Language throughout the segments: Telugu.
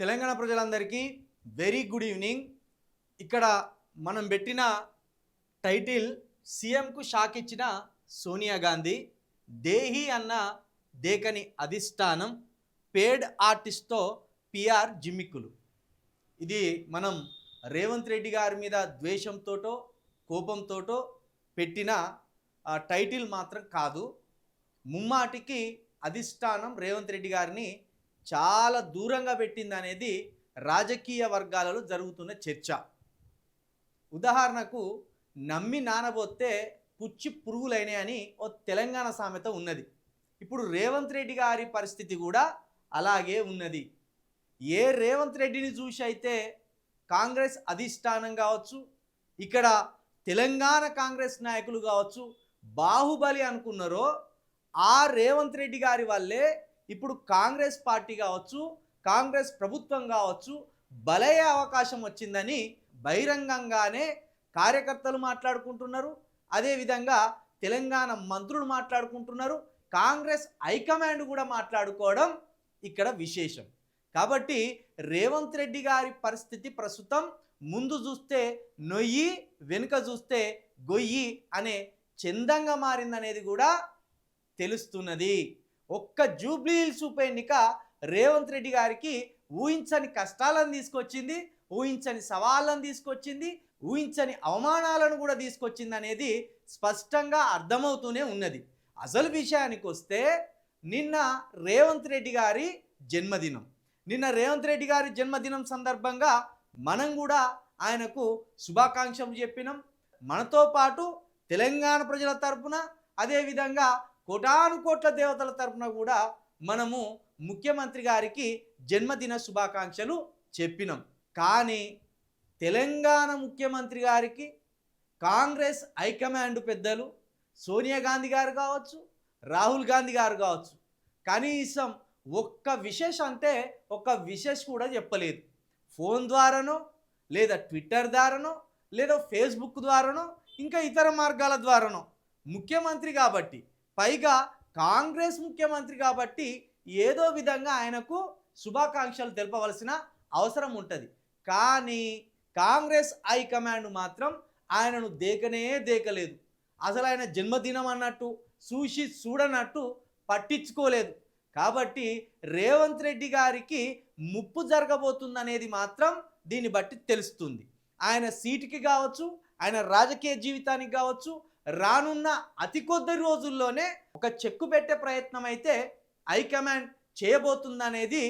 తెలంగాణ ప్రజలందరికీ వెరీ గుడ్ ఈవినింగ్. ఇక్కడ మనం పెట్టిన టైటిల్ సీఎంకు షాక్ ఇచ్చిన సోనియా గాంధీ, దేహి అన్న దేకని అధిష్టానం, పేడ్ ఆర్టిస్ట్తో పిఆర్ జిమ్మిక్కులు. ఇది మనం రేవంత్ రెడ్డి గారి మీద ద్వేషంతోటో కోపంతోటో పెట్టిన టైటిల్ మాత్రం కాదు. ముమ్మాటికి అధిష్టానం రేవంత్ రెడ్డి గారిని చాలా దూరంగా పెట్టింది అనేది రాజకీయ వర్గాలలో జరుగుతున్న చర్చ. ఉదాహరణకు నమ్మి నానబోతే పుచ్చి పురుగులైనాయని ఓ తెలంగాణ సామెత ఉన్నది. ఇప్పుడు రేవంత్ రెడ్డి గారి పరిస్థితి కూడా అలాగే ఉన్నది. ఏ రేవంత్ రెడ్డిని చూసి అయితే కాంగ్రెస్ అధిష్టానం కావచ్చు, ఇక్కడ తెలంగాణ కాంగ్రెస్ నాయకులు కావచ్చు బాహుబలి అనుకున్నారో, ఆ రేవంత్ రెడ్డి గారి వల్లే ఇప్పుడు కాంగ్రెస్ పార్టీ కావచ్చు, కాంగ్రెస్ ప్రభుత్వం కావచ్చు బలయ్యే అవకాశం వచ్చిందని బహిరంగంగానే కార్యకర్తలు మాట్లాడుకుంటున్నారు. అదేవిధంగా తెలంగాణ మంత్రులు మాట్లాడుకుంటున్నారు. కాంగ్రెస్ హైకమాండ్ కూడా మాట్లాడుకోవడం ఇక్కడ విశేషం. కాబట్టి రేవంత్ రెడ్డి గారి పరిస్థితి ప్రస్తుతం ముందు చూస్తే నొయ్యి, వెనుక చూస్తే గొయ్యి అనే చందంగా మారిందనేది కూడా తెలుస్తున్నది. ఒక్క జూబ్లీ హిల్స్ ఉప ఎన్నిక రేవంత్ రెడ్డి గారికి ఊహించని కష్టాలను తీసుకొచ్చింది, ఊహించని సవాళ్ళను తీసుకొచ్చింది, ఊహించని అవమానాలను కూడా తీసుకొచ్చింది అనేది స్పష్టంగా అర్థమవుతూనే ఉన్నది. అసలు విషయానికి వస్తే నిన్న రేవంత్ రెడ్డి గారి జన్మదినం. నిన్న రేవంత్ రెడ్డి గారి జన్మదినం సందర్భంగా మనం కూడా ఆయనకు శుభాకాంక్షలు చెప్పినాం. మనతో పాటు తెలంగాణ ప్రజల తరపున, అదేవిధంగా కోటాను కోట్ల దేవతల తరపున కూడా మనము ముఖ్యమంత్రి గారికి జన్మదిన శుభాకాంక్షలు చెప్పినాం. కానీ తెలంగాణ ముఖ్యమంత్రి గారికి కాంగ్రెస్ హైకమాండ్ పెద్దలు సోనియా గాంధీ గారు కావచ్చు, రాహుల్ గాంధీ గారు కావచ్చు కనీసం ఒక్క విశేష అంటే ఒక్క విశేష కూడా చెప్పలేదు. ఫోన్ ద్వారానో, లేదా ట్విట్టర్ ద్వారానో, లేదా ఫేస్బుక్ ద్వారానో, ఇంకా ఇతర మార్గాల ద్వారానో ముఖ్యమంత్రి కాబట్టి, పైగా కాంగ్రెస్ ముఖ్యమంత్రి కాబట్టి ఏదో విధంగా ఆయనకు శుభాకాంక్షలు తెలపవలసిన అవసరం ఉంటుంది. కానీ కాంగ్రెస్ హైకమాండ్ మాత్రం ఆయనను దేకనే దేకలేదు. అసలు ఆయన జన్మదినం అన్నట్టు చూసి చూడనట్టు పట్టించుకోలేదు. కాబట్టి రేవంత్ రెడ్డి గారికి ముప్పు జరగబోతుందనేది మాత్రం దీన్ని బట్టి తెలుస్తుంది. ఆయన సీటుకి కావచ్చు, ఆయన రాజకీయ జీవితానికి కావచ్చు రానున్న అతి కొద్ది రోజుల్లోనే ఒక చెక్కు పెట్టే ప్రయత్నం అయితే హైకమాండ్ చేయబోతుందనేది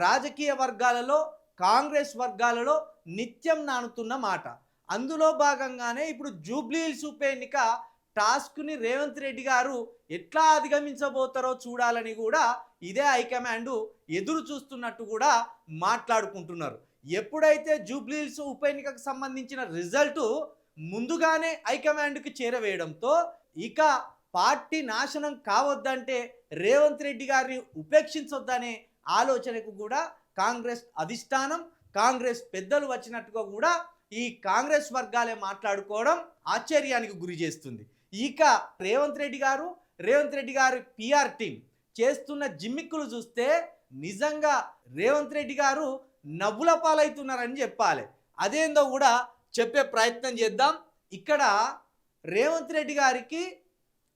రాజకీయ వర్గాలలో, కాంగ్రెస్ వర్గాలలో నిత్యం నానుతున్న మాట. అందులో భాగంగానే ఇప్పుడు జూబ్లీ హిల్స్ ఉప ఎన్నిక టాస్క్ని రేవంత్ రెడ్డి గారు ఎట్లా అధిగమించబోతారో చూడాలని కూడా ఇదే హైకమాండ్ ఎదురు చూస్తున్నట్టు కూడా మాట్లాడుకుంటున్నారు. ఎప్పుడైతే జూబ్లీ హిల్స్ ఉప ఎన్నికకు సంబంధించిన రిజల్టు ముందుగానే హైకమాండ్కి చేరవేయడంతో ఇక పార్టీ నాశనం కావద్దంటే రేవంత్ రెడ్డి గారిని ఉపేక్షించొద్దనే ఆలోచనకు కూడా కాంగ్రెస్ అధిష్టానం, కాంగ్రెస్ పెద్దలు వచ్చినట్టుగా కూడా ఈ కాంగ్రెస్ వర్గాలే మాట్లాడుకోవడం ఆశ్చర్యానికి గురి చేస్తుంది. ఇక రేవంత్ రెడ్డి గారి పిఆర్ టీం చేస్తున్న జిమ్మిక్కులు చూస్తే నిజంగా రేవంత్ రెడ్డి గారు నవ్వుల పాలవుతున్నారని చెప్పాలి. అదేందో కూడా చెప్పే ప్రయత్నం చేద్దాం. ఇక్కడ రేవంత్ రెడ్డి గారికి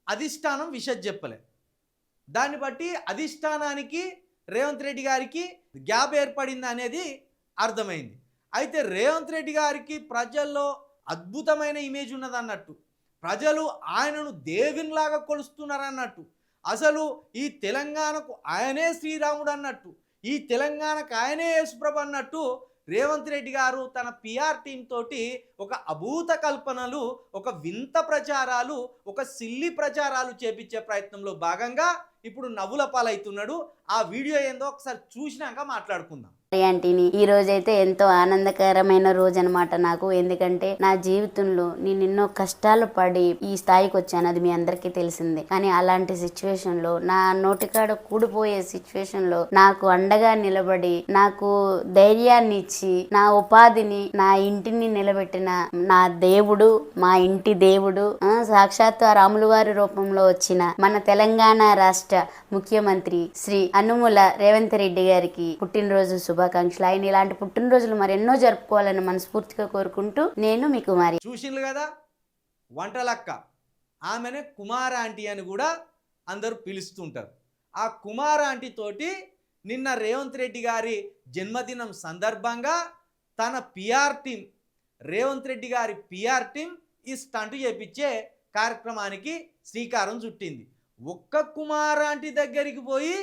అధిష్టానం విషయం చెప్పలే. దాన్ని బట్టి అధిష్టానానికి రేవంత్ రెడ్డి గారికి గ్యాప్ ఏర్పడింది అనేది అర్థమైంది. అయితే రేవంత్ రెడ్డి గారికి ప్రజల్లో అద్భుతమైన ఇమేజ్ ఉన్నదన్నట్టు, ప్రజలు ఆయనను దేవునిలాగా కొలుస్తున్నారన్నట్టు, అసలు ఈ తెలంగాణకు ఆయనే శ్రీరాముడు అన్నట్టు, ఈ తెలంగాణకు ఆయనే యేసుప్రభు అన్నట్టు రేవంత్ రెడ్డి గారు తన పిఆర్ టీం తోటి ఒక అభూత కల్పనలు, ఒక వింత ప్రచారాలు, ఒక సిల్లి ప్రచారాలు చేపించే ప్రయత్నంలో భాగంగా ఇప్పుడు నవ్వుల పాలవుతున్నాడు. ఆ వీడియో ఏందో ఒకసారి చూసినాక మాట్లాడుకుందాం. ఆంటీని ఈ రోజైతే ఎంతో ఆనందకరమైన రోజు అనమాట నాకు. ఎందుకంటే నా జీవితంలో నేను ఎన్నో కష్టాలు పడి ఈ స్థాయికి వచ్చాను, అది మీ అందరికీ తెలిసిందే. కానీ అలాంటి సిచ్యువేషన్ లో, నా నోటికాడ కూడిపోయే సిచ్యువేషన్ లో నాకు అండగా నిలబడి, నాకు ధైర్యాన్ని ఇచ్చి, నా ఉపాధిని, నా ఇంటిని నిలబెట్టిన నా దేవుడు, మా ఇంటి దేవుడు, సాక్షాత్ రాములు వారి రూపంలో వచ్చిన మన తెలంగాణ రాష్ట్ర ముఖ్యమంత్రి శ్రీ అనుముల రేవంత్ రెడ్డి గారికి పుట్టినరోజు శుభ శుభాకాంక్షలు. ఆయన ఇలాంటి పుట్టినరోజులు మరెన్నో జరుపుకోవాలని మనస్ఫూర్తిగా కోరుకుంటూ నేను మీ కుమారి. చూసిండ్రు కదా వంటలక్క, ఆమెనే కుమార ఆంటీ అని కూడా అందరూ పిలుస్తుంటారు. ఆ కుమార ఆంటీ తోటి నిన్న రేవంత్ రెడ్డి గారి జన్మదినం సందర్భంగా తన పిఆర్ టీం, రేవంత్ రెడ్డి గారి పిఆర్ టీం ఈ స్టంట్ చేపించే కార్యక్రమానికి శ్రీకారం చుట్టింది. ఒక్క కుమార ఆంటీ దగ్గరికి పోయి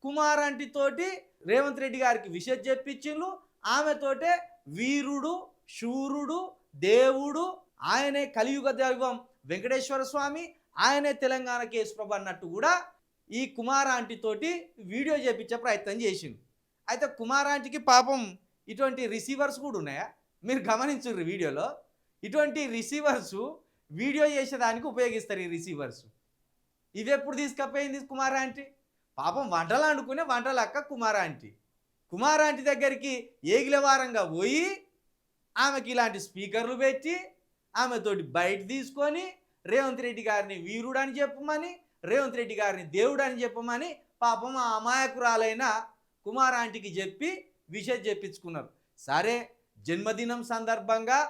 కుమార ఆంటీ తోటి రేవంత్ రెడ్డి గారికి విషయం చెప్పించిండ్రు. ఆమెతోటే వీరుడు, శూరుడు, దేవుడు, ఆయనే కలియుగ దైవం వెంకటేశ్వర స్వామి, ఆయనే తెలంగాణ కేశవరావు అన్నట్టు కూడా ఈ కుమార ఆంటీ తోటి వీడియో చేపించే ప్రయత్నం చేసిండు. అయితే కుమార ఆంటీకి పాపం ఇటువంటి రిసీవర్స్ కూడా ఉన్నాయా? మీరు గమనించుర్రు వీడియోలో. ఇటువంటి రిసీవర్సు వీడియో చేసేదానికి ఉపయోగిస్తారు. ఈ రిసీవర్స్ ఇవి ఎప్పుడు తీసుకపోయింది కుమార ఆంటీ? పాపం వంటలు అనుకునే వంటలక్క కుమార ఆంటీ. కుమార ఆంటీ దగ్గరికి ఏగిలవారంగా పోయి ఆమెకి ఇలాంటి స్పీకర్లు పెట్టి ఆమెతోటి బయట తీసుకొని రేవంత్ రెడ్డి గారిని వీరుడు అని చెప్పమని, రేవంత్ రెడ్డి గారిని దేవుడు అని చెప్పమని పాపం ఆ అమాయకురాలైన కుమార ఆంటీకి చెప్పి విషయం చెప్పించుకున్నారు. సరే, జన్మదినం సందర్భంగా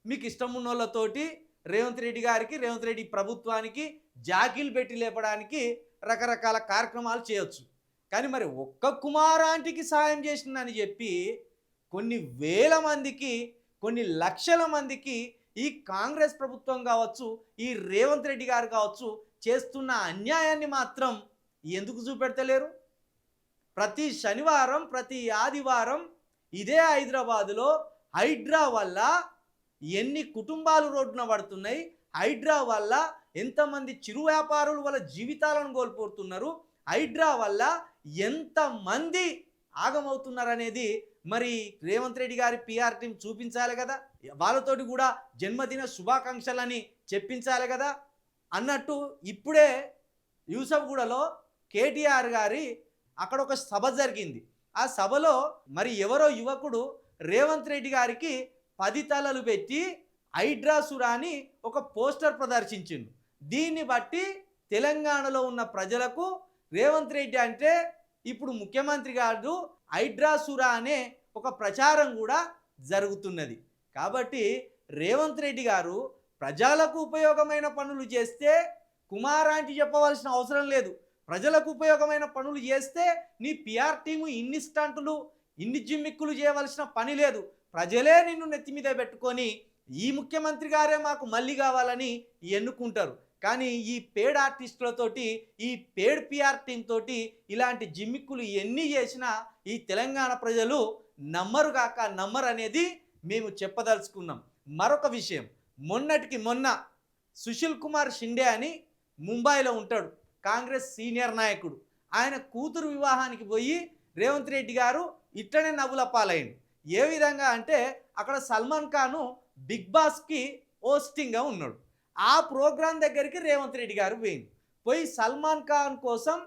మీకు ఇష్టం ఉన్న వాళ్ళతోటి రేవంత్ రెడ్డి గారికి, రేవంత్ రెడ్డి ప్రభుత్వానికి జాకీలు పెట్టి లేపడానికి రకరకాల కార్యక్రమాలు చేయొచ్చు. కానీ మరి ఒక్క కుమార ఆంటీకి సాయం చేసిందని చెప్పి కొన్ని వేల మందికి, కొన్ని లక్షల మందికి ఈ కాంగ్రెస్ ప్రభుత్వం కావచ్చు, ఈ రేవంత్ రెడ్డి గారు కావచ్చు చేస్తున్న అన్యాయాన్ని మాత్రం ఎందుకు చూపెడతలేరు? ప్రతి శనివారం, ప్రతి ఆదివారం ఇదే హైదరాబాదులో హైడ్రా వల్ల ఎన్ని కుటుంబాలు రోడ్డున పడుతున్నాయి, హైడ్రా వల్ల ఎంతమంది చిరు వ్యాపారులు వాళ్ళ జీవితాలను కోల్పోతున్నారు, హైడ్రా వల్ల ఎంతమంది ఆగమవుతున్నారనేది మరి రేవంత్ రెడ్డి గారి పిఆర్ టీం చూపించాలి కదా. వాళ్ళతోటి కూడా జన్మదిన శుభాకాంక్షలని చెప్పించాలి కదా. అన్నట్టు ఇప్పుడే యూసఫ్గూడలో కేటీఆర్ గారి అక్కడ ఒక సభ జరిగింది. ఆ సభలో మరి ఎవరో యువకుడు రేవంత్ రెడ్డి గారికి 10 తలలు పెట్టి హైడ్రాసురా అని ఒక పోస్టర్ ప్రదర్శించిండు. దీన్ని బట్టి తెలంగాణలో ఉన్న ప్రజలకు రేవంత్ రెడ్డి అంటే ఇప్పుడు ముఖ్యమంత్రి గారు హైడ్రాసురా అనే ఒక ప్రచారం కూడా జరుగుతున్నది. కాబట్టి రేవంత్ రెడ్డి గారు ప్రజలకు ఉపయోగమైన పనులు చేస్తే కుమార్ ఆంటీ చెప్పవలసిన అవసరం లేదు. ప్రజలకు ఉపయోగమైన పనులు చేస్తే నీ పిఆర్ టీము ఇన్ని స్టంటులు, ఇన్ని జిమ్మిక్కులు చేయవలసిన పని లేదు. ప్రజలే నిన్ను నెత్తి మీద పెట్టుకొని ఈ ముఖ్యమంత్రి గారే మాకు మళ్ళీ కావాలని ఎన్నుకుంటారు. కానీ ఈ పేడ్ ఆర్టిస్టులతోటి, ఈ పేడ్ పిఆర్ టీం తోటి ఇలాంటి జిమ్మిక్కులు ఎన్ని చేసినా ఈ తెలంగాణ ప్రజలు నమ్మరు అనేది మేము చెప్పదలుచుకున్నాం. మరొక విషయం, మొన్నటికి మొన్న సుశీల్ కుమార్ షిండే అని ముంబైలో ఉంటాడు, కాంగ్రెస్ సీనియర్ నాయకుడు. ఆయన కూతురు వివాహానికి పోయి రేవంత్ రెడ్డి గారు ఇట్లనే నవ్వుల పాలైండు. ఏ విధంగా అంటే అక్కడ సల్మాన్ ఖాను బిగ్ బాస్కి హోస్టింగ్గా ఉన్నాడు. ఆ ప్రోగ్రాం దగ్గరికి రేవంత్ రెడ్డి గారు పోయి సల్మాన్ ఖాన్ కోసం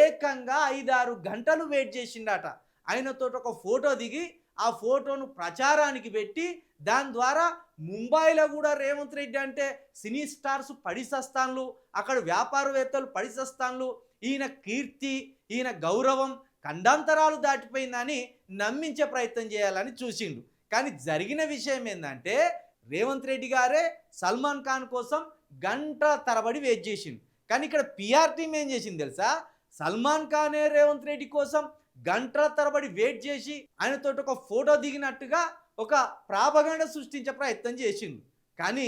ఏకంగా 5-6 గంటలు వెయిట్ చేసిండట. ఆయనతో ఒక ఫోటో దిగి ఆ ఫోటోను ప్రచారానికి పెట్టి దాని ద్వారా ముంబైలో కూడా రేవంత్ రెడ్డి అంటే సినీ స్టార్స్ పడిసస్తాన్లు, అక్కడ వ్యాపారవేత్తలు పడిసస్తాన్లు, ఈయన కీర్తి, ఈయన గౌరవం ఖండాంతరాలు దాటిపోయిందని నమ్మించే ప్రయత్నం చేయాలని చూసిండు. కానీ జరిగిన విషయం ఏంటంటే రేవంత్ రెడ్డి గారే సల్మాన్ ఖాన్ కోసం గంట తరబడి వెయిట్ చేసిండు. కానీ ఇక్కడ పిఆర్ టీం ఏం చేసింది తెలుసా? సల్మాన్ ఖానే రేవంత్ రెడ్డి కోసం గంటల తరబడి వెయిట్ చేసి ఆయనతో ఒక ఫోటో దిగినట్టుగా ఒక ప్రాపగండ సృష్టించే ప్రయత్నం చేసిండు. కానీ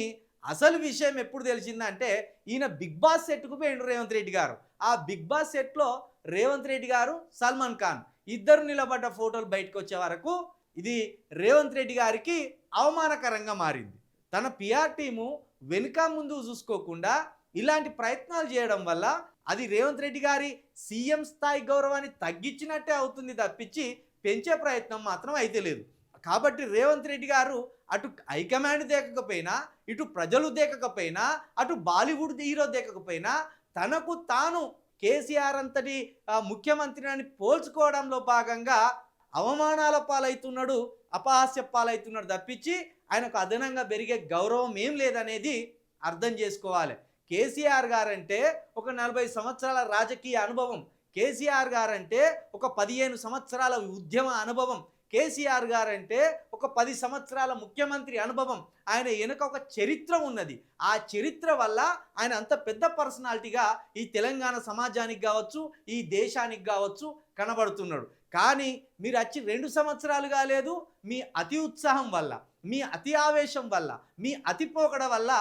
అసలు విషయం ఎప్పుడు తెలిసిందంటే ఈయన బిగ్ బాస్ సెట్కు పోయిండు రేవంత్ రెడ్డి గారు. ఆ బిగ్ బాస్ సెట్లో రేవంత్ రెడ్డి గారు, సల్మాన్ ఖాన్ ఇద్దరు నిలబడ్డ ఫోటోలు బయటకు వచ్చే వరకు ఇది రేవంత్ రెడ్డి గారికి అవమానకరంగా మారింది. తన పిఆర్ టీము వెనుక ముందు చూసుకోకుండా ఇలాంటి ప్రయత్నాలు చేయడం వల్ల అది రేవంత్ రెడ్డి గారి సీఎం స్థాయి గౌరవాన్ని తగ్గించినట్టే అవుతుంది తప్పించి పెంచే ప్రయత్నం మాత్రం అయితే లేదు. కాబట్టి రేవంత్ రెడ్డి గారు అటు హైకమాండ్ దేకకపోయినా, ఇటు ప్రజలు దేకకపోయినా, అటు బాలీవుడ్ హీరో దేకకపోయినా తనకు తాను కేసీఆర్ అంతటి ముఖ్యమంత్రిని అని పోల్చుకోవడంలో భాగంగా అవమానాల పాలవుతున్నాడు, అపహాస్య పాలవుతున్నాడు తప్పించి ఆయనకు అదనంగా పెరిగే గౌరవం ఏం లేదనేది అర్థం చేసుకోవాలి. కేసీఆర్ గారంటే ఒక 40 సంవత్సరాల రాజకీయ అనుభవం. కేసీఆర్ గారంటే ఒక 15 సంవత్సరాల ఉద్యమ అనుభవం, కేసీఆర్ గారంటే ఒక 10 సంవత్సరాల ముఖ్యమంత్రి అనుభవం, ఆయన వెనుక ఒక చరిత్ర ఉన్నది. ఆ చరిత్ర వల్ల ఆయన అంత పెద్ద పర్సనాలిటీగా ఈ తెలంగాణ సమాజానికి కావచ్చు, ఈ దేశానికి కావచ్చు కనబడుతున్నాడు. కానీ మీరు వచ్చి 2 సంవత్సరాలు కాలేదు, మీ అతి ఉత్సాహం వల్ల, మీ అతి ఆవేశం వల్ల, మీ అతి పోకడ వల్ల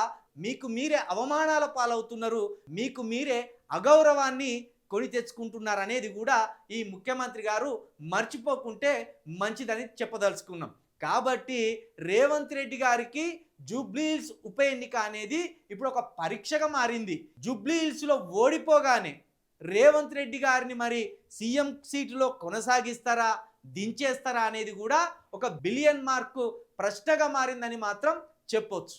మీకు మీరే అవమానాల పాలవుతున్నారు, మీకు మీరే అగౌరవాన్ని కొని తెచ్చుకుంటున్నారు అనేది కూడా ఈ ముఖ్యమంత్రి గారు మర్చిపోకుంటే మంచిదని చెప్పదలుచుకున్నాం. కాబట్టి రేవంత్ రెడ్డి గారికి జూబ్లీహిల్స్ ఉప ఎన్నిక అనేది ఇప్పుడు ఒక పరీక్షగా మారింది. జూబ్లీహిల్స్లో ఓడిపోగానే రేవంత్ రెడ్డి గారిని మరి సీఎం సీటులో కొనసాగిస్తారా, దించేస్తారా అనేది కూడా ఒక బిలియన్ మార్కు ప్రశ్నగా మారిందని మాత్రం చెప్పొచ్చు.